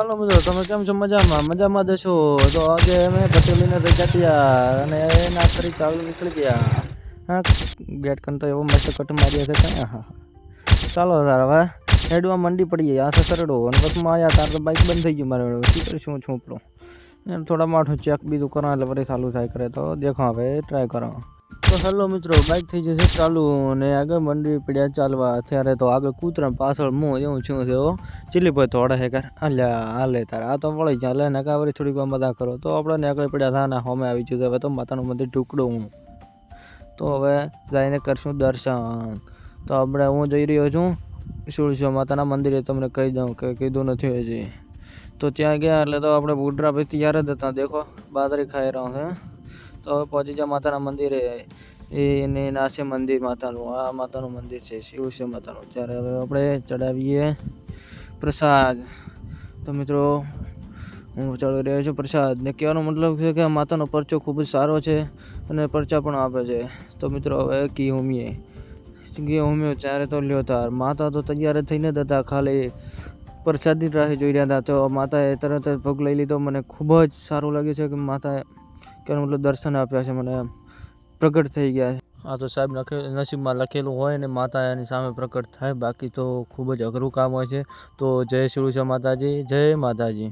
હાલો મિત્રો, તમે કેમ છો? મજામાં મજામાં દેશો. તો આજે અમે પટેલીને રજા થયા અને એના કરી ચાલુ નીકળી ગયા. હા, ગેટ કન તો એવો મસ્ત કટ માર્યો છે કાંઈ. હા, ચાલો તાર હવે હેડમાં મંડી પડી આ સરડો અને બસમાં આવ્યા તાર તો બાઇક બંધ થઈ ગયું મારે. શું કરીશું છોપરો એમ થોડા માઠું ચેક બીજું કરવા એટલે વળી ચાલુ થાય કરે તો દેખો હવે ટ્રાય કરો. તો હેલો મિત્રો, બાઇક થઈ જશે ચાલુ અને આગળ મંડી પડ્યા ચાલવા. અત્યારે તો આગળ કૂતરા પાછળ મું એવું શું છે ચીલી પર થોડા હે કર અલ્યા હાલે તાર આ તો વળી ચાલે ને કાવરી થોડીક વાર મજા કરો તો આપણે આગળ પડ્યા થા ના હોમે આવી જશે. હવે તો માતાનું મંદિર ટુકડો હું તો હવે જઈને કરશું દર્શન. તો આપણે હું જઈ રહ્યો છું સુરસા માતાના મંદિરે. તમને કહી દઉં કે કીધું નથી હજી. તો ત્યાં ગયા એટલે તો આપણે બુડરા ભાઈ તૈયાર જ હતા. દેખો બાદરી ખાઈ રહ્યો છે. તો હવે પહોંચી જા માતાના મંદિરે. એને નાશે મંદિર માતાનું. આ માતાનું મંદિર છે શિવશે માતાનું. ત્યારે હવે આપણે ચડાવીએ પ્રસાદ. તો મિત્રો હું ચડાવી રહ્યો છું પ્રસાદ ને કહેવાનો મતલબ છે કે માતાનો પરચો ખૂબ જ સારો છે અને પરચા પણ આપે છે. તો મિત્રો હવે ઘી ઉમ્યો ત્યારે તો લ્યો તાર માતા તો તૈયાર જ થઈને જ હતા, ખાલી પ્રસાદની રાહ જોઈ રહ્યા હતા. તો માતાએ તરત જ પગ લઈ લીધો. મને ખૂબ જ સારું લાગ્યું છે કે માતાએ કહેવાનો મતલબ દર્શન આપ્યા છે, મને પ્રગટ થઈ ગયા છે. હા તો સાહેબ નસીબમાં લખેલું હોય ને માતા એની સામે પ્રકટ થાય, બાકી તો ખૂબ જ અઘરું કામ હોય છે. તો જય શ્રી માતાજી, જય માતાજી.